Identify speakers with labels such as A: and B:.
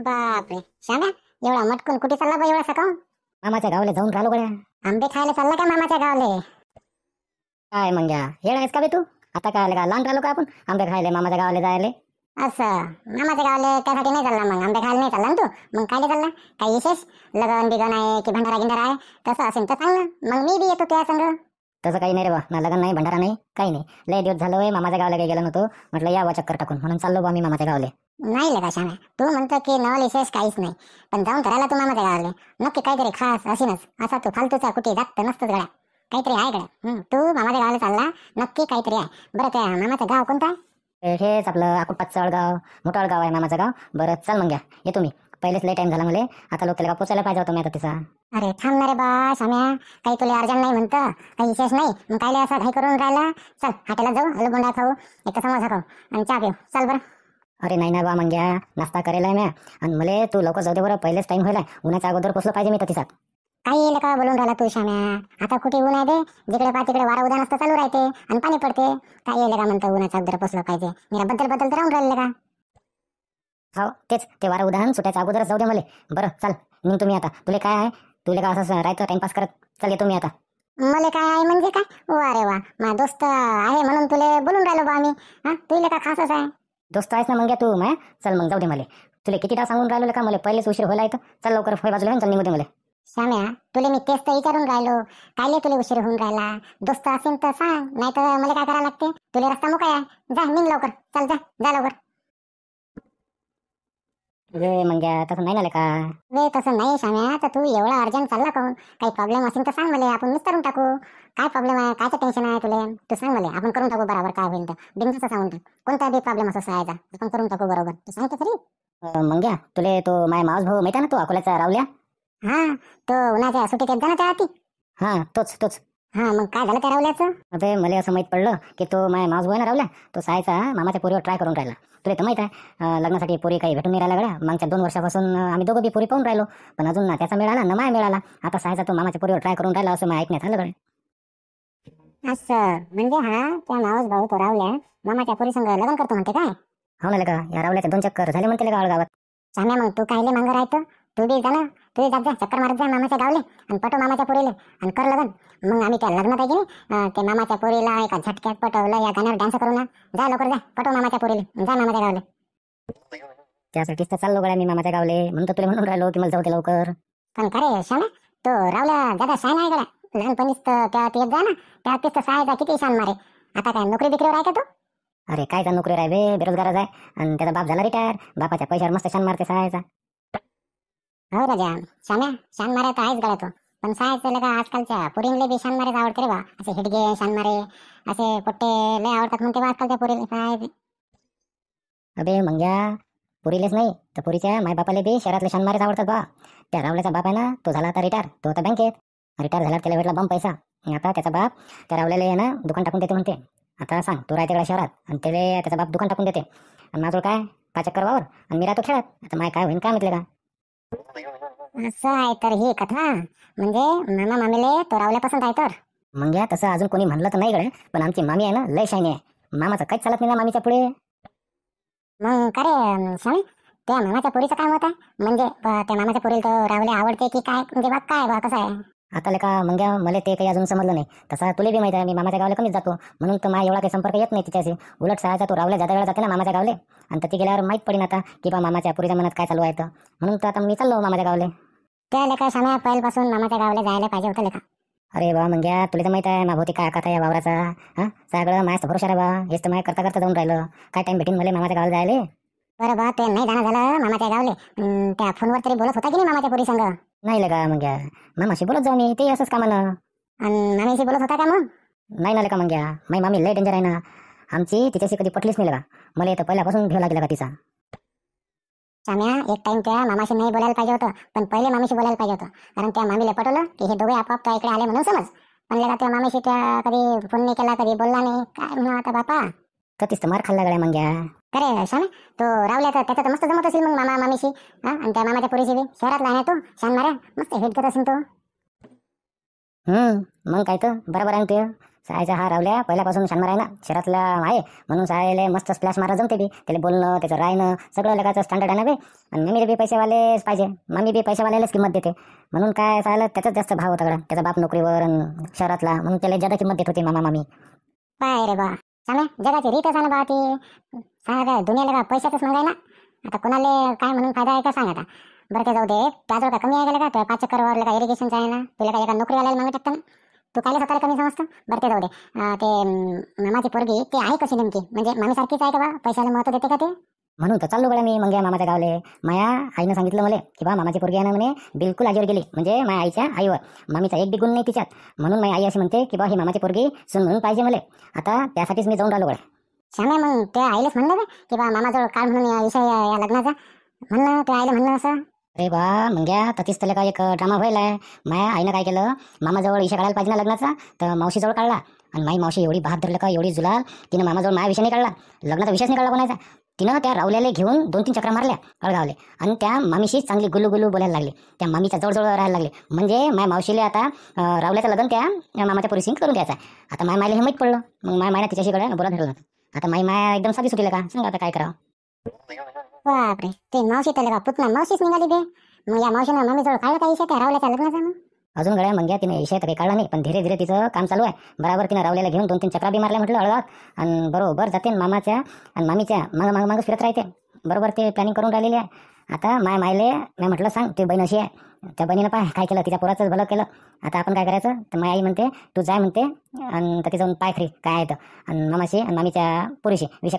A: बापरे श्याम्या, एवढा मटकून कुठे चालला बा एवढा सकाळ?
B: मामाच्या गावाला जाऊन राहिलो गड्या.
A: आंबे खायला चालला का मामाच्या गावाले?
B: काय मग घ्या येणार आहेस का बे तू? आता काय आलं का लहान राहिलो का आपण आंबे खायला मामाच्या गावाला जायले?
A: असं मामाच्या गावाले त्यासाठी नाही चालला? मग आंबे खायला नाही चालला ना तू? मग खायला चालला? काही विशेष लगन बिगन आहे की भंडारा गिंडारा आहे? तसं असेल तर चांगलं, मग मी बी येतो त्या संग.
B: तसं काही नाही रे बा, ना लग्न नाही भंडारा नाही काही नाही. लय दिवस झालं होय मामाच्या गावाला काही गेलो नव्हतो. म्हटलं यावं चक्कर टाकून, म्हणून चाललो बा मी मामाच्या गावाले.
A: नाही लगा श्याम्या, तू म्हणतो की नवल विशेष काहीच नाही, पण जाऊन करायला तू मामाच्या गावाले नक्की काहीतरी खास असेनच. असा तू फालतूचा कुठे जात नसतोच गड्या, काहीतरी आहे गड्या. तू मामाच्या गावाला चालला नक्की काहीतरी आहे. बरं त्या मामाचं गाव कोणतं आहे?
B: हेच आपलं आकुटपाचं अळगाव, मोठं गाव आहे मामाचं गाव. बरं चल मग घ्या येतो मी. पहिलेच लय टाइम झाला मला, आता लोक पोचायला पाहिजे होतं मी आता तिचा.
A: अरे थांब ना रे बा श्याम्या, काही तुला अर्जंट नाही म्हणतं, काही विशेष नाही, मग कायले असं घाई करून राहिला? चल हॉटेलात जाऊ, आलू बोंडा खाऊ, एक समोसा खाऊ आणि चहा पिऊ. चल बरं.
B: अरे नाही ना बा मग घ्या, नाश्ता करेल आहे म्या. आणि मला तू लवकर जाऊ दे बरं, पहिलेच टाइम व्हायला. उन्हाच्या अगोदर पोचलं पाहिजे मी तर तिचा.
A: काही येईल का बोलून राहिला तू श्याम्या? आता कुठे ऊन आहे दे, जिकडे पा तिकडे वारा उद्या नसतं चालू राहते आणि पाणी पडते. काय येईल का म्हणतं उन्हाच्या अगोदर पोचलं पाहिजे? मेरा बद्दल तर राहून राहिले का?
B: हो तेच, ते वारा उदाहरण सुटायच्या अगोदरच जाऊ दे मला. बरं चल निघ तुम्ही आता. तुला काय आहे, तुला का असं राहायचं टाइमपास करत? चल येतो मी आता.
A: मला काय आहे म्हणजे काय? वा रे वा, माझा दोस्त आहे म्हणून तुले बोलून राहिलो बा मी. हा तुला का खासच आहे?
B: दोस्त आहेस ना मग घ्या तू माया. चल मग जाऊ दे मला. तुला कितीदा सांगून राहिलो का मला पहिलेच उशीर व्हायला येतं. चल लवकर होय बाजूला चल निघू दे मला.
A: श्याम्या, तुले मी तेच तर विचारून राहिलो, कायले तुला उशीर होऊन राहिला? दोस्त असेल तर सांग, नाही तर मला काय करावं लागते? तुला रस्ता मोकळा आहे, जा निघ लवकर. चल जा जा लवकर.
B: वे मग घ्या तसं नाही ना का?
A: वे तसं नाही श्याम्या, तर तू एवढा अर्जंट चालला काहून? काही प्रॉब्लेम असेल तर सांग मला, आपण निस्तरून टाकू. काय प्रॉब्लेम आहे, कायचं टेन्शन आहे तुला? तू सांग मला, आपण करून टाकू बरोबर. काय होईल तर बिंदूचं सांगून टाक. कोणता बी प्रॉब्लेम असं सांगायचा, आपण करून टाकू बरोबर. तू सांगतो तरी.
B: मग घ्या तुले तो माय मावस भाऊ माहिती आहे ना, तो अकोल्याचा रावल्या.
A: हा, तो उन्हाच्या सुट्टीत येत जा ना त्या हाती.
B: हा तोच तोच.
A: हा मग काय झालं त्या रावल्याचं?
B: अबे मला असं माहित पडलं की तो माय मावस भाऊ आहे ना रावल्या, तो सायचा मामाच्या पोरीवर ट्राय करून राहिला. तुला तर माहित आहे लग्नासाठी पोरी काही भेटून नाही राहिला गड्या. मागच्या 2 वर्षापासून आम्ही दोघं बी पोरी पाहून राहिलो, पण अजून ना त्याचा मिळाला ना माय मिळाला. आता सायचा तो मामाच्या पोरीवर ट्राय करून राहिला असं मला ऐकण्यात आलं गड्या.
A: असं म्हणजे हा त्या मावस भाऊ तो रावल्या मामाच्या पोरी संग लग्न करतो म्हणते काय?
B: हो ना का, या रावल्याच्या 2 चक्कर झाले म्हणते का गावात.
A: श्याम्या, मग तू कायले मागं राहतो? तू बी जा ना, तू जात जा, चक्कर मारत जा मामाच्या गावले आणि पटव मामाच्या पोरीले आणि कर लग्न. मग आम्ही त्या लग्नात आहे की नाही, ते मामाच्या पोरीला एका झटक्यात पटवलं, या गाण्यावर डान्स करू ना. जा लवकर जा, पटव मामाच्या पोरीले, जा मामाच्या गावले.
B: त्यासाठीच तर चाललो गड्या मी मामाच्या गावले, म्हणून तर तुला म्हणून राहिलो की मला जाऊ दे लवकर.
A: पण खरे श्याम्या, तो रावल्या दादा शान आहे गड्या. लहानपणीच तर त्या येत जा ना, त्या तेच तर शाळेचा किती शान मारे. आता काय नोकरी बिकरीवर आहे का तो?
B: अरे काय नोकरी राय बे, बेरोजगारच आहे. आणि त्याचा बाप झाला रिटायर, बापाच्या पैशावर मस्त शान मारते सहायचा.
A: हो राजा श्याम्या, शान मारे तर आहेच गड्या तो, पण शाळेचं का आजकालच्या पोरींले बी शान मारेच आवडते रे बा. असे हिडगे शान मारे, असे पोट्टे लय आवडतात म्हणते बा आजकालच्या पोरीले. काय
B: अबे मंग्या, पोरीलेच नाही तर पोरीच्या मायबापाले बी शहरातले शान मारेच आवडतात बा. त्या रावल्याचा बाप आहे ना, तो झाला आता रिटायर. तो आता बँकेत रिटायर झाला, त्याला भेटला बंब पैसा. आता त्याचा बाप त्या रावल्याला आहे ना दुकान टाकून देते म्हणते. आता सांग, तू राहते तिकडे शहरात आणि त्याला त्याचा बाप दुकान टाकून देते, आणि माझं काय 5 चक्कर वावर आणि मी राहतो खेळत. आता माय काय होईन काय म्हटलं का?
A: असं आहे तर ही कथा म्हणजे मामा मामीले तो रावल्या पसंत आहे तर?
B: मग या तसं अजून कोणी म्हणलं तर नाही गड्या, पण आमची मामी आहे ना लय शायनी आहे. मामाचं काहीच चालत नाही ना मामीच्या पुढे.
A: मग का रे स्वामी, त्या मामाच्या पोरीचं काय मत आहे? म्हणजे त्या मामाच्या पोरीला तो रावल्या आवडते की काय? म्हणजे बाग काय बा, कसं आहे?
B: आता का मग मला ते काही अजून समजलं नाही. तसा तुला बी माहिती आहे मी मामाच्या गावाला कमीच जातो, म्हणून तर माझा एवढा काही संपर्क येत नाही तिच्याशी. उलट सहायचा तो रावल्या जाता वेळा जाते ना मामाच्या गावले, आणि तर ती गेल्यावर माहीत पडेन आता की बा मामाच्या पुरीच्या मनात काय चालू आहे. तर म्हणून तर आता मी चाललो मामाच्या गावले.
A: त्या लेखा शाम्या पहिल्यापासून मामाच्या गावाला जायला पाहिजे होतं लेखा.
B: अरे बा मग घ्या, तुला तर माहित आहे मा भोवती काय आकात आहे या वावराचा. हा सगळं माझ्या भरोशा रे बा. हेच तर माझ्या करता करता जाऊन राहिलं. काय टाइम भेटेन मला मामाच्या गावाला जायले?
A: बरं बा, ते नाही जाणं झालं मामाच्या गावले, त्या फोनवर तरी बोलत होता की नाही मामाच्या पोरी संग?
B: नाही लगा मग घ्या, मामाशी बोलत जाऊ मी, ते असंच कामानं.
A: आणि मामीशी बोलत होता का मग?
B: नाही ना लका मग घ्या, माझी मामी लय डेंजर आहे ना. आमची तिच्याशी कधी पटलीच नाही लगा. मला तर पहिल्यापासून भेव लागेल का तिचा.
A: शाम्या, एक टाइम त्या मामाशी नाही बोलायला पाहिजे होतं, पण पहिले मामीशी बोलायला पाहिजे होतं. कारण त्या मामीला पटवलं की हे दोघे आपाप त्या इकडे आले म्हणून समज. पण लेका त्या मामीशी त्या कधी फोन नाही केला, कधी बोलला नाही. काय म्हणा आता बापा.
B: तर तीच तर मार खाल्ला गड्या मग घ्या.
A: अरे शाम्या, तो रावल्या तर त्याचं तर मस्त जमत असेल मग मामा मामीशी. हा, आणि त्या मामाच्या पोरीशी बी शहरातला आहे ना तो, शान माऱ्या मस्त हेट करत असेल तो.
B: मग काय तर बरोबर आहे ते. सायचा हा रावल्या पहिल्यापासून शानमार आहे ना, शहरातला आहे म्हणून सायले मस्त स्प्लॅश मारा जमते बी. त्याला बोलणं, त्याचं राहणं सगळं लगाचं स्टँडर्ड आहे ना बे. आणि मम्मीला बी पैसेवालेच पाहिजे, मम्मी बी पैसेवाल्यालाच किंमत देते. म्हणून काय सायला त्याचाच जास्त भाव होता गड्या. त्याचा बाप नोकरीवर आणि शहरातला म्हणून त्याला जादा किंमत देत होती मामा मामी.
A: पाय रे बा चांगलं जगाची रीतच आहे ना बा ती. सांगा दुनियाला का पैशातच मंगाय ना. आता कोणाला काय म्हणून फायदा आहे का सांग आता. बरं ते जाऊ दे, त्याजवळ का कमी आहे गेलं का? तुला 5 चक्करवर का इरिगेशनचं आहे ना, तुला काय एका नोकरीवाल्याला मागू टाकतं ना. तू कायला स्वतःला कमी समजतं? बरं ते जाऊ दे. मामाची पोरगी ते आहे कशी नेमकी, म्हणजे मामीसारखीच आहे का बा? पैशाला महत्व देते का ते?
B: म्हणून तर चाललो गड्या मी मग या मामाच्या गावले. माया आईनं सांगितलं मला की बा मामाची पोरगी आहे ना म्हणे बिलकुल आजीवर गेली, म्हणजे माझ्या आईच्या आईवर. मामीचा एक बी गुण नाही तिच्यात. म्हणून माझी आई अशी म्हणते की बा ही मामाची पोरगी सून म्हणून पाहिजे मला. आता त्यासाठीच मी जाऊन राहिलो गड्या.
A: श्याम्या मग त्या आईलाच म्हणलं का की बा मामाजवळ काय म्हणून या विषय या लग्नाचा म्हणलं, त्या आईला म्हणलं असं?
B: अरे बा मंग्या ततीच त्याला काय एक ड्रामा व्हायला आहे. माया आईनं काय केलं, मामाजवळ विषय काढायला पाहिजे ना लग्नाचा, तर मावशीजवळ काढला. आणि माई मावशी एवढी बहात धरलं का, एवढी जुलाल, तिनं मामाजवळ माझ्या विषय नाही काढला, लग्नाचा विषयच नाही काढला कोणाचा. तिनं त्या रावल्याला घेऊन 2-3 चक्रा मारल्या अळगावले आणि त्या मामीशी चांगली गुलू गुलू बोलायला लागली, त्या मामीच्या जवळजवळ राहायला लागले. म्हणजे माय मावशीला आता रावल्याचं लग्न त्या मामाच्या पोरीशी करून द्यायचं आहे. आता माय मायला हे माहीत पडलं, मग माय मायना तिच्याशी कडे बोलत ठरवलं. आता माया एकदम साधी सुटीला का सांगा आता काय करावं.
A: बापरे, ते मावशी त्याला का पुतना मावशीच निघाली ते. मग या मावशीनं मम्मीजवळ काढलं का विषय त्या रावल्याच्या लग्नाचा मग?
B: अजून गड्या मंग्या तिने विषय तर काही काढला नाही, पण धीरे धीरे तिचं काम चालू आहे. बरोबर तिनं रावल्याला घेऊन 2-3 चक्रा बी मारल्या म्हटलं अळगावात. आणि बरोबर जाते मामाच्या आणि मामीच्या मागं फिरत राहते. बरोबर ते प्लॅनिंग करून राहिलेली आहे. आता मायले मी म्हटलं सांग ती बहीण अशी आहे, त्या बहिणीनं पाय काय केलं, तिच्या पोराचंच भलं केलं. आता आपण काय करायचं, तर माझी आई म्हणते तू जाय म्हणते आणि तर जाऊन पाय खरी काय आहे तर, आणि मामाशी आणि मामीच्या पोरीशी विषय